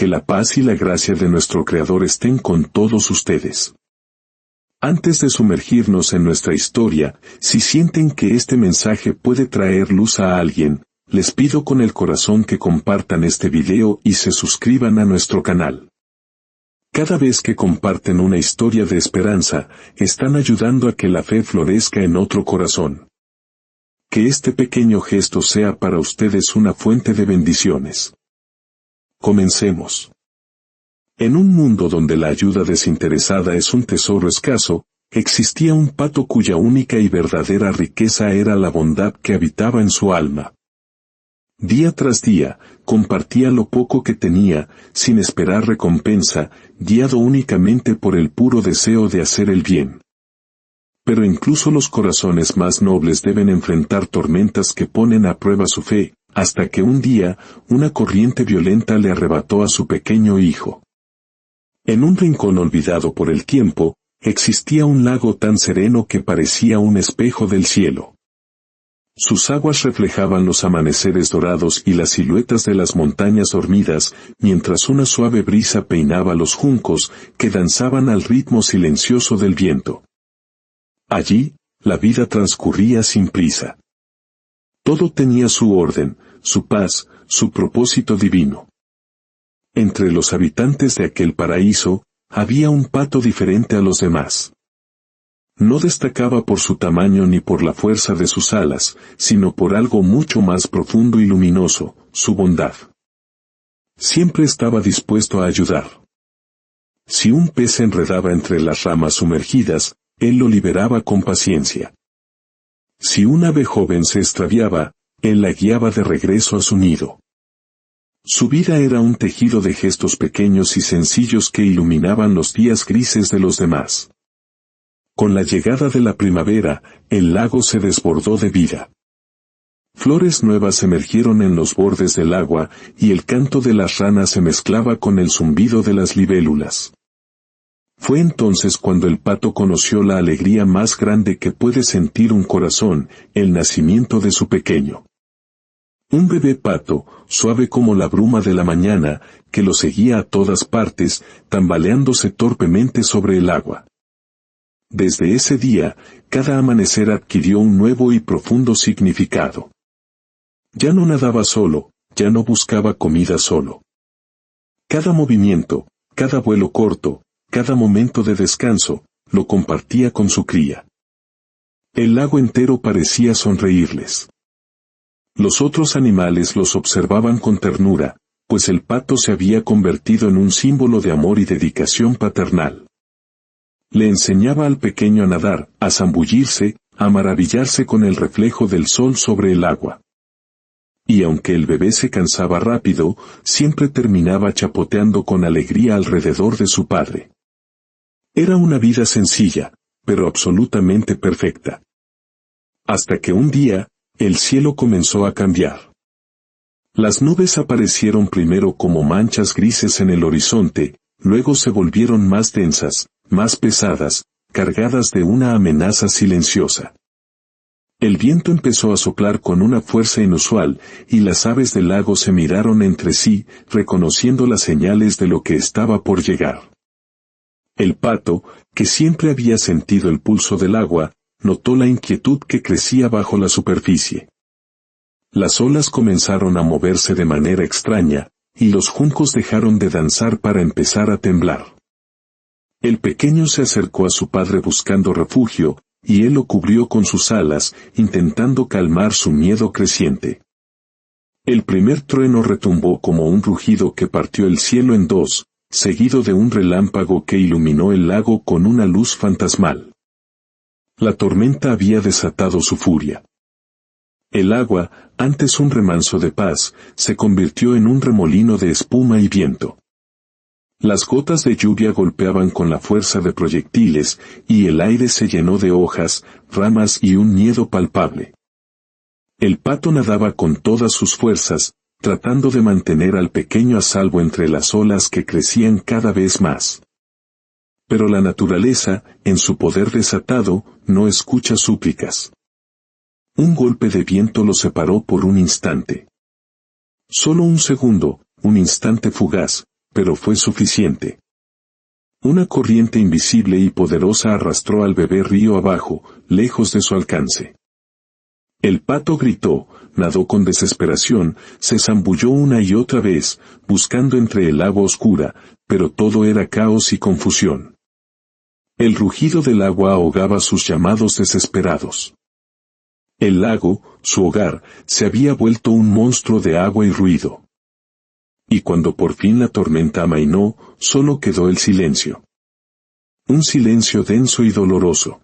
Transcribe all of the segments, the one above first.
Que la paz y la gracia de nuestro Creador estén con todos ustedes. Antes de sumergirnos en nuestra historia, si sienten que este mensaje puede traer luz a alguien, les pido con el corazón que compartan este video y se suscriban a nuestro canal. Cada vez que comparten una historia de esperanza, están ayudando a que la fe florezca en otro corazón. Que este pequeño gesto sea para ustedes una fuente de bendiciones. Comencemos. En un mundo donde la ayuda desinteresada es un tesoro escaso, existía un pato cuya única y verdadera riqueza era la bondad que habitaba en su alma. Día tras día, compartía lo poco que tenía, sin esperar recompensa, guiado únicamente por el puro deseo de hacer el bien. Pero incluso los corazones más nobles deben enfrentar tormentas que ponen a prueba su fe, hasta que un día, una corriente violenta le arrebató a su pequeño hijo. En un rincón olvidado por el tiempo, existía un lago tan sereno que parecía un espejo del cielo. Sus aguas reflejaban los amaneceres dorados y las siluetas de las montañas dormidas, mientras una suave brisa peinaba los juncos que danzaban al ritmo silencioso del viento. Allí, la vida transcurría sin prisa. Todo tenía su orden, su paz, su propósito divino. Entre los habitantes de aquel paraíso, había un pato diferente a los demás. No destacaba por su tamaño ni por la fuerza de sus alas, sino por algo mucho más profundo y luminoso, su bondad. Siempre estaba dispuesto a ayudar. Si un pez se enredaba entre las ramas sumergidas, él lo liberaba con paciencia. Si un ave joven se extraviaba, él la guiaba de regreso a su nido. Su vida era un tejido de gestos pequeños y sencillos que iluminaban los días grises de los demás. Con la llegada de la primavera, el lago se desbordó de vida. Flores nuevas emergieron en los bordes del agua, y el canto de las ranas se mezclaba con el zumbido de las libélulas. Fue entonces cuando el pato conoció la alegría más grande que puede sentir un corazón, el nacimiento de su pequeño. Un bebé pato, suave como la bruma de la mañana, que lo seguía a todas partes, tambaleándose torpemente sobre el agua. Desde ese día, cada amanecer adquirió un nuevo y profundo significado. Ya no nadaba solo, ya no buscaba comida solo. Cada movimiento, cada vuelo corto, cada momento de descanso, lo compartía con su cría. El lago entero parecía sonreírles. Los otros animales los observaban con ternura, pues el pato se había convertido en un símbolo de amor y dedicación paternal. Le enseñaba al pequeño a nadar, a zambullirse, a maravillarse con el reflejo del sol sobre el agua. Y aunque el bebé se cansaba rápido, siempre terminaba chapoteando con alegría alrededor de su padre. Era una vida sencilla, pero absolutamente perfecta. Hasta que un día, el cielo comenzó a cambiar. Las nubes aparecieron primero como manchas grises en el horizonte, luego se volvieron más densas, más pesadas, cargadas de una amenaza silenciosa. El viento empezó a soplar con una fuerza inusual, y las aves del lago se miraron entre sí, reconociendo las señales de lo que estaba por llegar. El pato, que siempre había sentido el pulso del agua, notó la inquietud que crecía bajo la superficie. Las olas comenzaron a moverse de manera extraña, y los juncos dejaron de danzar para empezar a temblar. El pequeño se acercó a su padre buscando refugio, y él lo cubrió con sus alas, intentando calmar su miedo creciente. El primer trueno retumbó como un rugido que partió el cielo en dos, seguido de un relámpago que iluminó el lago con una luz fantasmal. La tormenta había desatado su furia. El agua, antes un remanso de paz, se convirtió en un remolino de espuma y viento. Las gotas de lluvia golpeaban con la fuerza de proyectiles, y el aire se llenó de hojas, ramas y un miedo palpable. El pato nadaba con todas sus fuerzas, tratando de mantener al pequeño a salvo entre las olas que crecían cada vez más. Pero la naturaleza, en su poder desatado, no escucha súplicas. Un golpe de viento lo separó por un instante. Solo un segundo, un instante fugaz, pero fue suficiente. Una corriente invisible y poderosa arrastró al bebé río abajo, lejos de su alcance. El pato gritó, nadó con desesperación, se zambulló una y otra vez, buscando entre el agua oscura, pero todo era caos y confusión. El rugido del agua ahogaba sus llamados desesperados. El lago, su hogar, se había vuelto un monstruo de agua y ruido. Y cuando por fin la tormenta amainó, solo quedó el silencio. Un silencio denso y doloroso.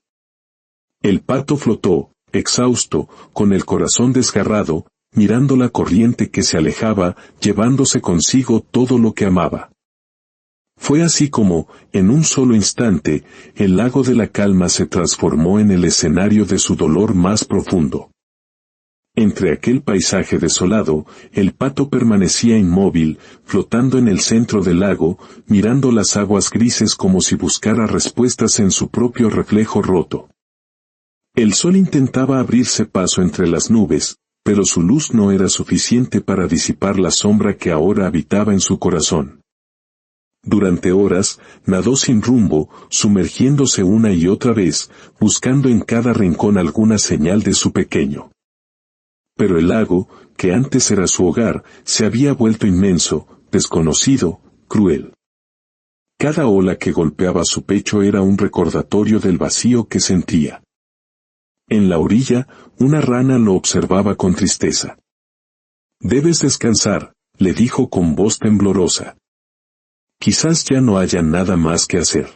El pato flotó, exhausto, con el corazón desgarrado, mirando la corriente que se alejaba, llevándose consigo todo lo que amaba. Fue así como, en un solo instante, el lago de la calma se transformó en el escenario de su dolor más profundo. Entre aquel paisaje desolado, el pato permanecía inmóvil, flotando en el centro del lago, mirando las aguas grises como si buscara respuestas en su propio reflejo roto. El sol intentaba abrirse paso entre las nubes, pero su luz no era suficiente para disipar la sombra que ahora habitaba en su corazón. Durante horas, nadó sin rumbo, sumergiéndose una y otra vez, buscando en cada rincón alguna señal de su pequeño. Pero el lago, que antes era su hogar, se había vuelto inmenso, desconocido, cruel. Cada ola que golpeaba su pecho era un recordatorio del vacío que sentía. En la orilla, una rana lo observaba con tristeza. «Debes descansar», le dijo con voz temblorosa. «Quizás ya no haya nada más que hacer».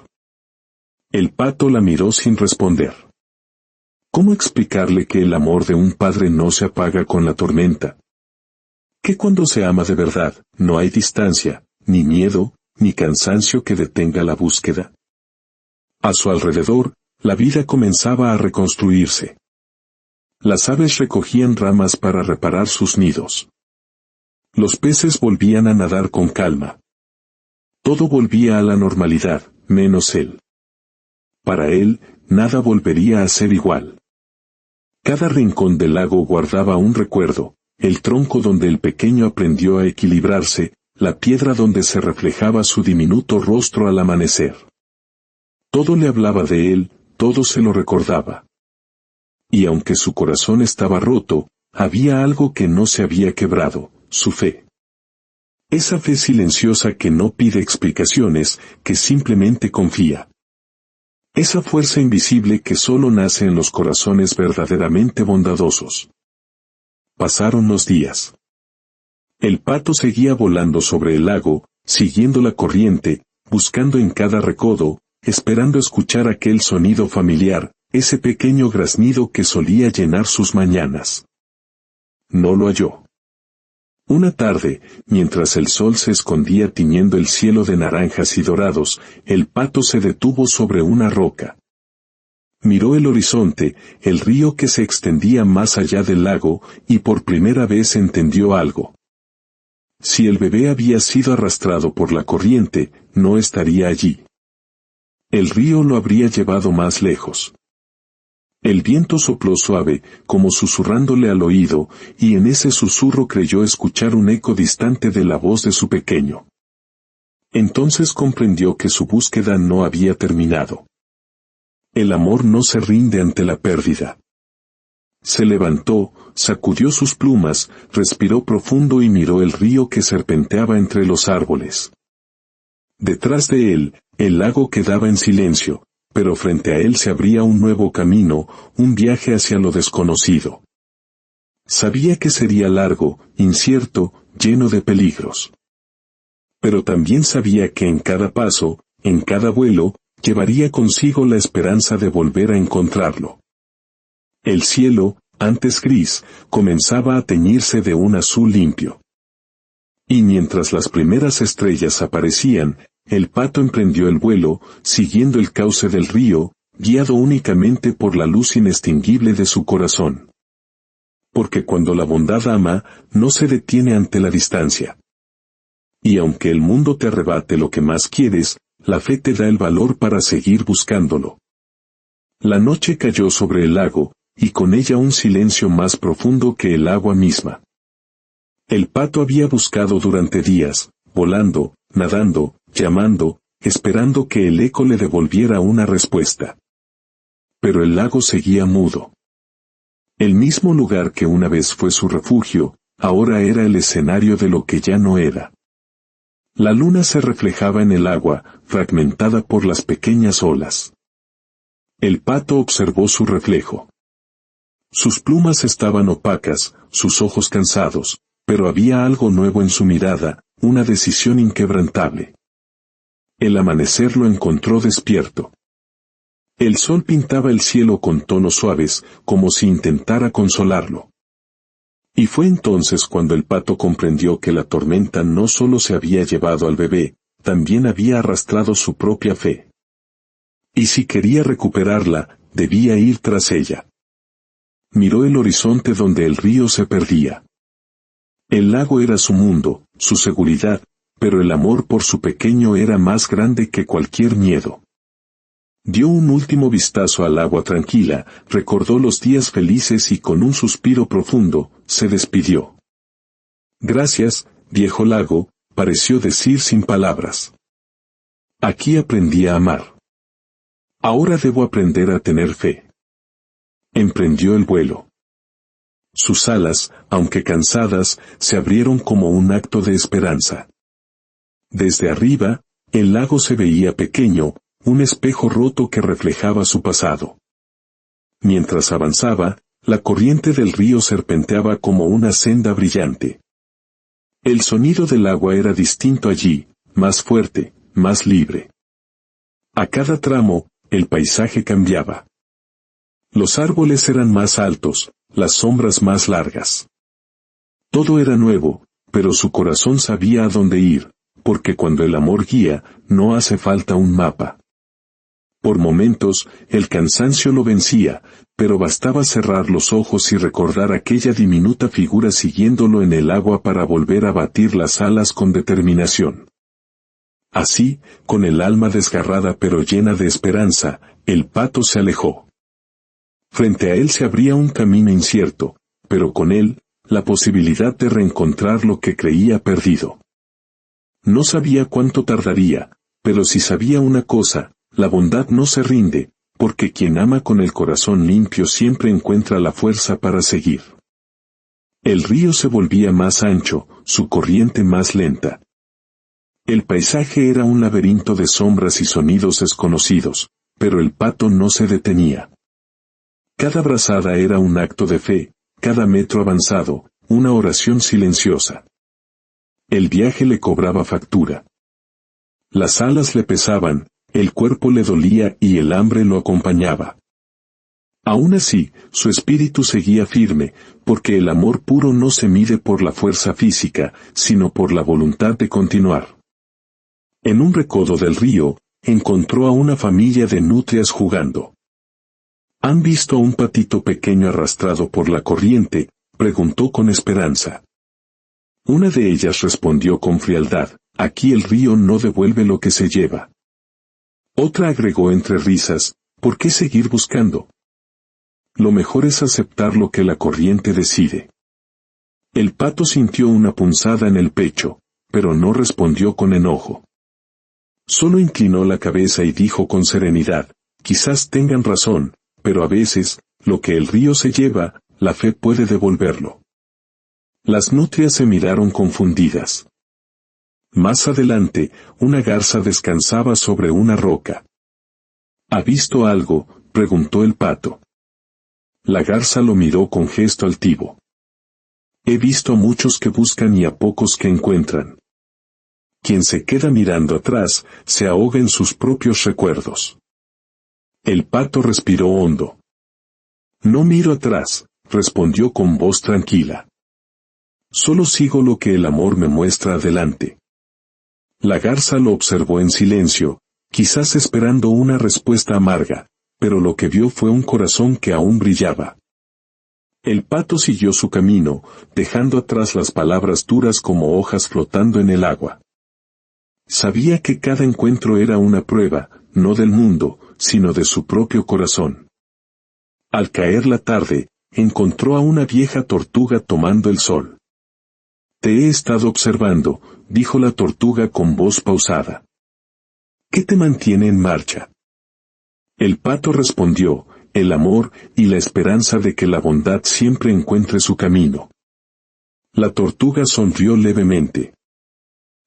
El pato la miró sin responder. ¿Cómo explicarle que el amor de un padre no se apaga con la tormenta? Que cuando se ama de verdad, no hay distancia, ni miedo, ni cansancio que detenga la búsqueda. A su alrededor, la vida comenzaba a reconstruirse. Las aves recogían ramas para reparar sus nidos. Los peces volvían a nadar con calma. Todo volvía a la normalidad, menos él. Para él, nada volvería a ser igual. Cada rincón del lago guardaba un recuerdo, el tronco donde el pequeño aprendió a equilibrarse, la piedra donde se reflejaba su diminuto rostro al amanecer. Todo le hablaba de él, todo se lo recordaba. Y aunque su corazón estaba roto, había algo que no se había quebrado, su fe. Esa fe silenciosa que no pide explicaciones, que simplemente confía. Esa fuerza invisible que solo nace en los corazones verdaderamente bondadosos. Pasaron los días. El pato seguía volando sobre el lago, siguiendo la corriente, buscando en cada recodo, esperando escuchar aquel sonido familiar, ese pequeño graznido que solía llenar sus mañanas. No lo halló. Una tarde, mientras el sol se escondía tiñendo el cielo de naranjas y dorados, el pato se detuvo sobre una roca. Miró el horizonte, el río que se extendía más allá del lago, y por primera vez entendió algo. Si el bebé había sido arrastrado por la corriente, no estaría allí. El río lo habría llevado más lejos. El viento sopló suave, como susurrándole al oído, y en ese susurro creyó escuchar un eco distante de la voz de su pequeño. Entonces comprendió que su búsqueda no había terminado. El amor no se rinde ante la pérdida. Se levantó, sacudió sus plumas, respiró profundo y miró el río que serpenteaba entre los árboles. Detrás de él, el lago quedaba en silencio, pero frente a él se abría un nuevo camino, un viaje hacia lo desconocido. Sabía que sería largo, incierto, lleno de peligros. Pero también sabía que en cada paso, en cada vuelo, llevaría consigo la esperanza de volver a encontrarlo. El cielo, antes gris, comenzaba a teñirse de un azul limpio. Y mientras las primeras estrellas aparecían, el pato emprendió el vuelo, siguiendo el cauce del río, guiado únicamente por la luz inextinguible de su corazón. Porque cuando la bondad ama, no se detiene ante la distancia. Y aunque el mundo te arrebate lo que más quieres, la fe te da el valor para seguir buscándolo. La noche cayó sobre el lago, y con ella un silencio más profundo que el agua misma. El pato había buscado durante días, volando, nadando, llamando, esperando que el eco le devolviera una respuesta. Pero el lago seguía mudo. El mismo lugar que una vez fue su refugio, ahora era el escenario de lo que ya no era. La luna se reflejaba en el agua, fragmentada por las pequeñas olas. El pato observó su reflejo. Sus plumas estaban opacas, sus ojos cansados, pero había algo nuevo en su mirada, una decisión inquebrantable. El amanecer lo encontró despierto. El sol pintaba el cielo con tonos suaves, como si intentara consolarlo. Y fue entonces cuando el pato comprendió que la tormenta no solo se había llevado al bebé, también había arrastrado su propia fe. Y si quería recuperarla, debía ir tras ella. Miró el horizonte donde el río se perdía. El lago era su mundo, su seguridad, pero el amor por su pequeño era más grande que cualquier miedo. Dio un último vistazo al agua tranquila, recordó los días felices y con un suspiro profundo, se despidió. Gracias, viejo lago, pareció decir sin palabras. Aquí aprendí a amar. Ahora debo aprender a tener fe. Emprendió el vuelo. Sus alas, aunque cansadas, se abrieron como un acto de esperanza. Desde arriba, el lago se veía pequeño, un espejo roto que reflejaba su pasado. Mientras avanzaba, la corriente del río serpenteaba como una senda brillante. El sonido del agua era distinto allí, más fuerte, más libre. A cada tramo, el paisaje cambiaba. Los árboles eran más altos, las sombras más largas. Todo era nuevo, pero su corazón sabía a dónde ir, porque cuando el amor guía, no hace falta un mapa. Por momentos, el cansancio lo vencía, pero bastaba cerrar los ojos y recordar aquella diminuta figura siguiéndolo en el agua para volver a batir las alas con determinación. Así, con el alma desgarrada pero llena de esperanza, el pato se alejó. Frente a él se abría un camino incierto, pero con él, la posibilidad de reencontrar lo que creía perdido. No sabía cuánto tardaría, pero si sabía una cosa, la bondad no se rinde, porque quien ama con el corazón limpio siempre encuentra la fuerza para seguir. El río se volvía más ancho, su corriente más lenta. El paisaje era un laberinto de sombras y sonidos desconocidos, pero el pato no se detenía. Cada brazada era un acto de fe, cada metro avanzado, una oración silenciosa. El viaje le cobraba factura. Las alas le pesaban, el cuerpo le dolía y el hambre lo acompañaba. Aún así, su espíritu seguía firme, porque el amor puro no se mide por la fuerza física, sino por la voluntad de continuar. En un recodo del río, encontró a una familia de nutrias jugando. ¿Han visto a un patito pequeño arrastrado por la corriente?, preguntó con esperanza. Una de ellas respondió con frialdad, aquí el río no devuelve lo que se lleva. Otra agregó entre risas, ¿por qué seguir buscando? Lo mejor es aceptar lo que la corriente decide. El pato sintió una punzada en el pecho, pero no respondió con enojo. Solo inclinó la cabeza y dijo con serenidad, quizás tengan razón, pero a veces, lo que el río se lleva, la fe puede devolverlo. Las nutrias se miraron confundidas. Más adelante, una garza descansaba sobre una roca. ¿Ha visto algo?, preguntó el pato. La garza lo miró con gesto altivo. He visto a muchos que buscan y a pocos que encuentran. Quien se queda mirando atrás, se ahoga en sus propios recuerdos. El pato respiró hondo. No miro atrás, respondió con voz tranquila. Solo sigo lo que el amor me muestra adelante. La garza lo observó en silencio, quizás esperando una respuesta amarga, pero lo que vio fue un corazón que aún brillaba. El pato siguió su camino, dejando atrás las palabras duras como hojas flotando en el agua. Sabía que cada encuentro era una prueba, no del mundo, sino de su propio corazón. Al caer la tarde, encontró a una vieja tortuga tomando el sol. Te he estado observando, dijo la tortuga con voz pausada. ¿Qué te mantiene en marcha? El pato respondió, el amor y la esperanza de que la bondad siempre encuentre su camino. La tortuga sonrió levemente.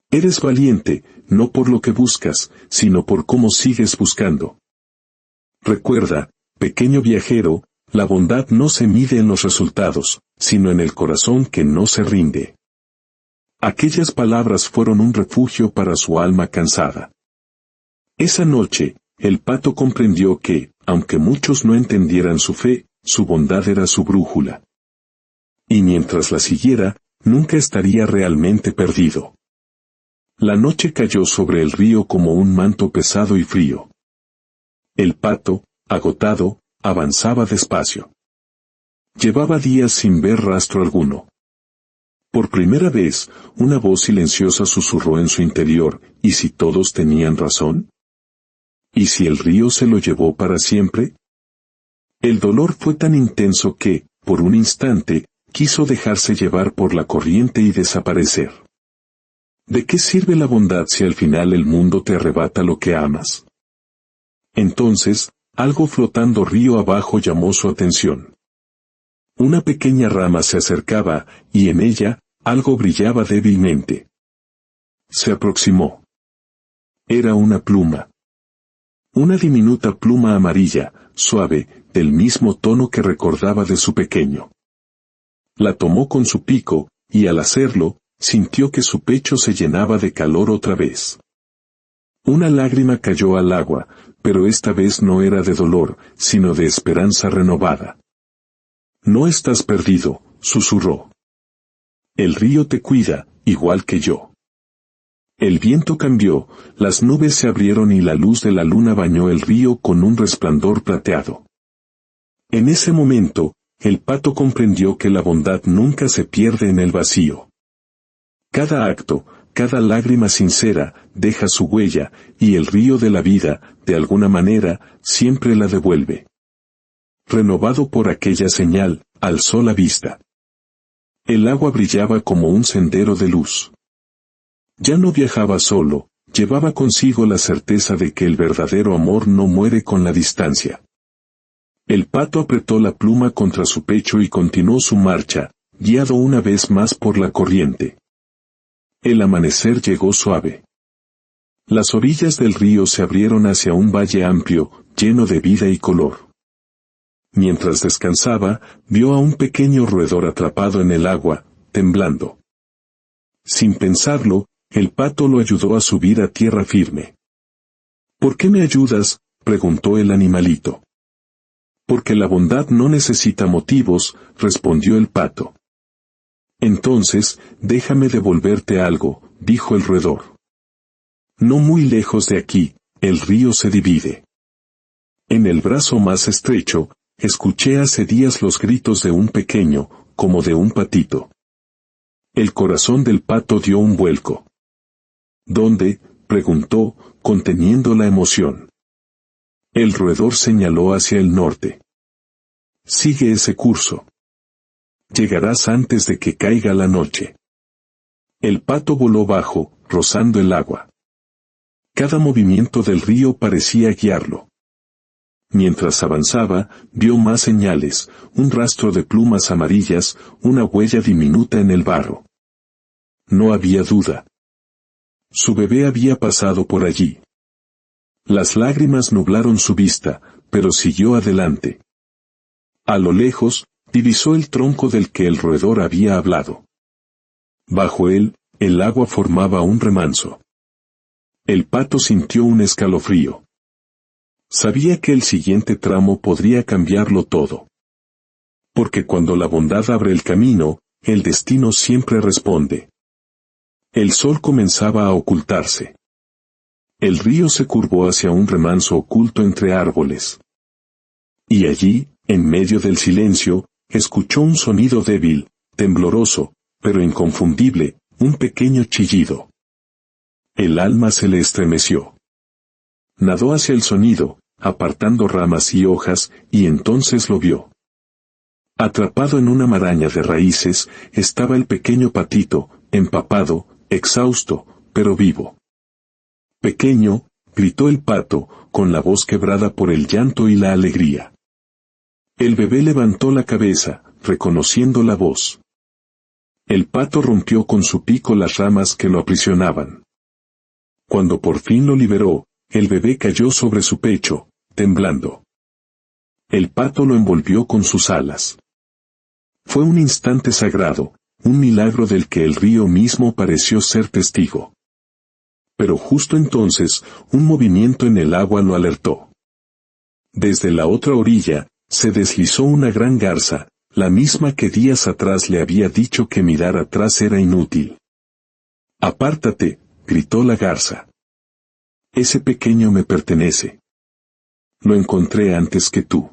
Eres valiente, no por lo que buscas, sino por cómo sigues buscando. Recuerda, pequeño viajero, la bondad no se mide en los resultados, sino en el corazón que no se rinde. Aquellas palabras fueron un refugio para su alma cansada. Esa noche, el pato comprendió que, aunque muchos no entendieran su fe, su bondad era su brújula. Y mientras la siguiera, nunca estaría realmente perdido. La noche cayó sobre el río como un manto pesado y frío. El pato, agotado, avanzaba despacio. Llevaba días sin ver rastro alguno. Por primera vez, una voz silenciosa susurró en su interior, ¿y si todos tenían razón? ¿Y si el río se lo llevó para siempre? El dolor fue tan intenso que, por un instante, quiso dejarse llevar por la corriente y desaparecer. ¿De qué sirve la bondad si al final el mundo te arrebata lo que amas? Entonces, algo flotando río abajo llamó su atención. Una pequeña rama se acercaba, y en ella, algo brillaba débilmente. Se aproximó. Era una pluma. Una diminuta pluma amarilla, suave, del mismo tono que recordaba de su pequeño. La tomó con su pico, y al hacerlo, sintió que su pecho se llenaba de calor otra vez. Una lágrima cayó al agua, pero esta vez no era de dolor, sino de esperanza renovada. No estás perdido, susurró. El río te cuida, igual que yo. El viento cambió, las nubes se abrieron y la luz de la luna bañó el río con un resplandor plateado. En ese momento, el pato comprendió que la bondad nunca se pierde en el vacío. Cada acto, cada lágrima sincera, deja su huella, y el río de la vida, de alguna manera, siempre la devuelve. Renovado por aquella señal, alzó la vista. El agua brillaba como un sendero de luz. Ya no viajaba solo, llevaba consigo la certeza de que el verdadero amor no muere con la distancia. El pato apretó la pluma contra su pecho y continuó su marcha, guiado una vez más por la corriente. El amanecer llegó suave. Las orillas del río se abrieron hacia un valle amplio, lleno de vida y color. Mientras descansaba, vio a un pequeño roedor atrapado en el agua, temblando. Sin pensarlo, el pato lo ayudó a subir a tierra firme. ¿Por qué me ayudas?, preguntó el animalito. Porque la bondad no necesita motivos, respondió el pato. Entonces, déjame devolverte algo, dijo el roedor. No muy lejos de aquí, el río se divide. En el brazo más estrecho, escuché hace días los gritos de un pequeño, como de un patito. El corazón del pato dio un vuelco. ¿Dónde?, preguntó, conteniendo la emoción. El roedor señaló hacia el norte. Sigue ese curso. Llegarás antes de que caiga la noche. El pato voló bajo, rozando el agua. Cada movimiento del río parecía guiarlo. Mientras avanzaba, vio más señales, un rastro de plumas amarillas, una huella diminuta en el barro. No había duda. Su bebé había pasado por allí. Las lágrimas nublaron su vista, pero siguió adelante. A lo lejos, divisó el tronco del que el roedor había hablado. Bajo él, el agua formaba un remanso. El pato sintió un escalofrío. Sabía que el siguiente tramo podría cambiarlo todo. Porque cuando la bondad abre el camino, el destino siempre responde. El sol comenzaba a ocultarse. El río se curvó hacia un remanso oculto entre árboles. Y allí, en medio del silencio, escuchó un sonido débil, tembloroso, pero inconfundible, un pequeño chillido. El alma se le estremeció. Nadó hacia el sonido, apartando ramas y hojas, y entonces lo vio. Atrapado en una maraña de raíces, estaba el pequeño patito, empapado, exhausto, pero vivo. Pequeño, gritó el pato, con la voz quebrada por el llanto y la alegría. El bebé levantó la cabeza, reconociendo la voz. El pato rompió con su pico las ramas que lo aprisionaban. Cuando por fin lo liberó, el bebé cayó sobre su pecho, temblando. El pato lo envolvió con sus alas. Fue un instante sagrado, un milagro del que el río mismo pareció ser testigo. Pero justo entonces, un movimiento en el agua lo alertó. Desde la otra orilla, se deslizó una gran garza, la misma que días atrás le había dicho que mirar atrás era inútil. «Apártate», gritó la garza. «Ese pequeño me pertenece. Lo encontré antes que tú».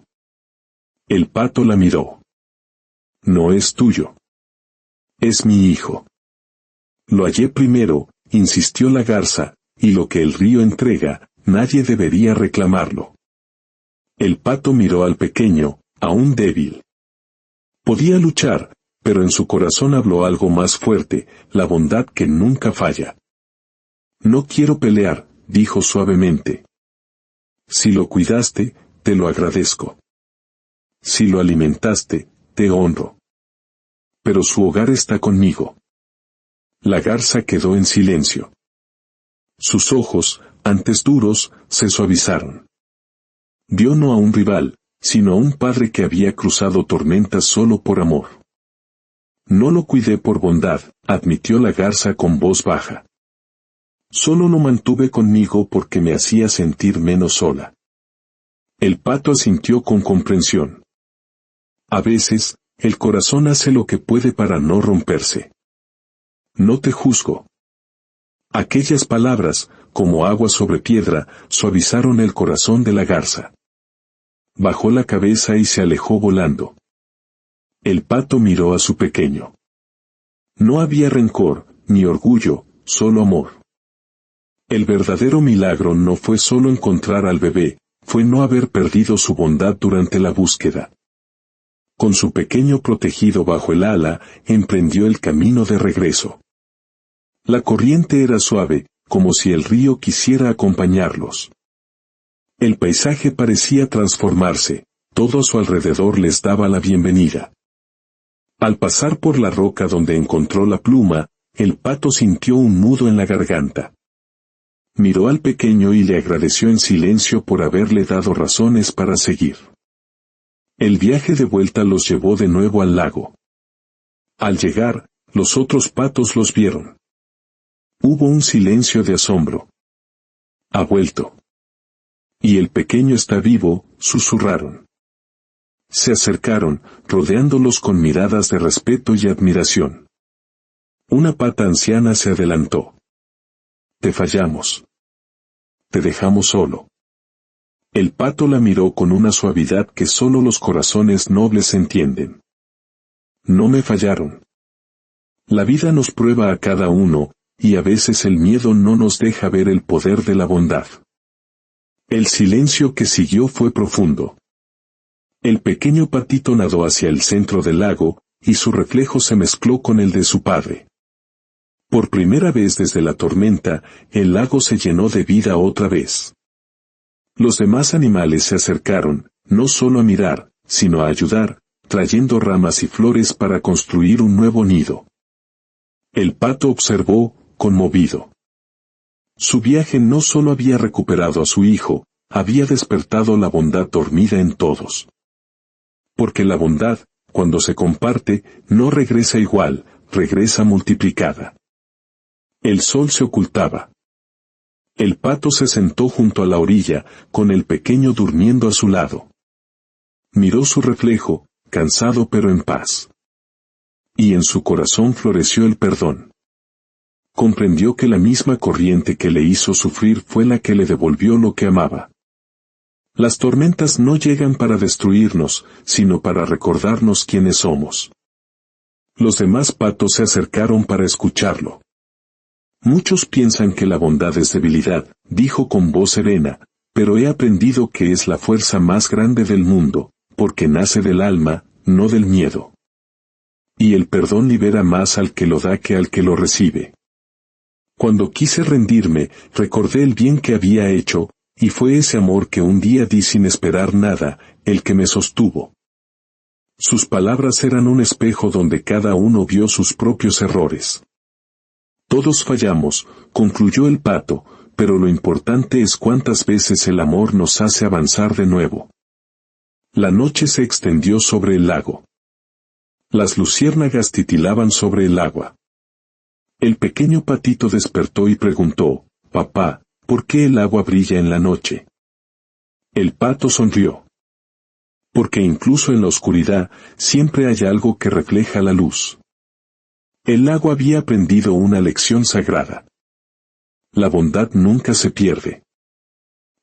El pato la miró. «No es tuyo. Es mi hijo». «Lo hallé primero», insistió la garza, «y lo que el río entrega, nadie debería reclamarlo». El pato miró al pequeño, aún débil. Podía luchar, pero en su corazón habló algo más fuerte, la bondad que nunca falla. «No quiero pelear», dijo suavemente. «Si lo cuidaste, te lo agradezco. Si lo alimentaste, te honro. Pero su hogar está conmigo». La garza quedó en silencio. Sus ojos, antes duros, se suavizaron. Vio no a un rival, sino a un padre que había cruzado tormentas solo por amor. «No lo cuidé por bondad», admitió la garza con voz baja. «Solo lo mantuve conmigo porque me hacía sentir menos sola». El pato asintió con comprensión. A veces, el corazón hace lo que puede para no romperse. «No te juzgo». Aquellas palabras, como agua sobre piedra, suavizaron el corazón de la garza. Bajó la cabeza y se alejó volando. El pato miró a su pequeño. No había rencor, ni orgullo, solo amor. El verdadero milagro no fue solo encontrar al bebé, fue no haber perdido su bondad durante la búsqueda. Con su pequeño protegido bajo el ala, emprendió el camino de regreso. La corriente era suave, como si el río quisiera acompañarlos. El paisaje parecía transformarse, todo a su alrededor les daba la bienvenida. Al pasar por la roca donde encontró la pluma, el pato sintió un nudo en la garganta. Miró al pequeño y le agradeció en silencio por haberle dado razones para seguir. El viaje de vuelta los llevó de nuevo al lago. Al llegar, los otros patos los vieron. Hubo un silencio de asombro. «Ha vuelto. Y el pequeño está vivo», susurraron. Se acercaron, rodeándolos con miradas de respeto y admiración. Una pata anciana se adelantó. «Te fallamos. Te dejamos solo». El pato la miró con una suavidad que solo los corazones nobles entienden. «No me fallaron. La vida nos prueba a cada uno, y a veces el miedo no nos deja ver el poder de la bondad». El silencio que siguió fue profundo. El pequeño patito nadó hacia el centro del lago, y su reflejo se mezcló con el de su padre. Por primera vez desde la tormenta, el lago se llenó de vida otra vez. Los demás animales se acercaron, no solo a mirar, sino a ayudar, trayendo ramas y flores para construir un nuevo nido. El pato observó, conmovido. Su viaje no solo había recuperado a su hijo, había despertado la bondad dormida en todos. Porque la bondad, cuando se comparte, no regresa igual, regresa multiplicada. El sol se ocultaba. El pato se sentó junto a la orilla, con el pequeño durmiendo a su lado. Miró su reflejo, cansado pero en paz. Y en su corazón floreció el perdón. Comprendió que la misma corriente que le hizo sufrir fue la que le devolvió lo que amaba. Las tormentas no llegan para destruirnos, sino para recordarnos quiénes somos. Los demás patos se acercaron para escucharlo. «Muchos piensan que la bondad es debilidad», dijo con voz serena, «pero he aprendido que es la fuerza más grande del mundo, porque nace del alma, no del miedo». y el perdón libera más al que lo da que al que lo recibe. Cuando quise rendirme, recordé el bien que había hecho, y fue ese amor que un día di sin esperar nada, el que me sostuvo. Sus palabras eran un espejo donde cada uno vio sus propios errores. Todos fallamos, concluyó el pato, pero lo importante es cuántas veces el amor nos hace avanzar de nuevo. La noche se extendió sobre el lago. Las luciérnagas titilaban sobre el agua. El pequeño patito despertó y preguntó, «Papá, ¿por qué el agua brilla en la noche?» El pato sonrió. Porque incluso en la oscuridad, siempre hay algo que refleja la luz. El lago había aprendido una lección sagrada. La bondad nunca se pierde.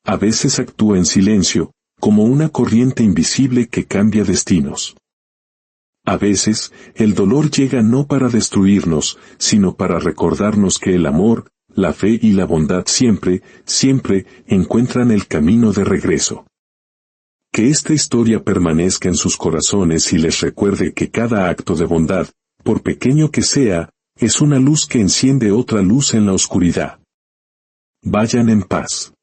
A veces actúa en silencio, como una corriente invisible que cambia destinos. A veces, el dolor llega no para destruirnos, sino para recordarnos que el amor, la fe y la bondad siempre, siempre, encuentran el camino de regreso. Que esta historia permanezca en sus corazones y les recuerde que cada acto de bondad, por pequeño que sea, es una luz que enciende otra luz en la oscuridad. Vayan en paz.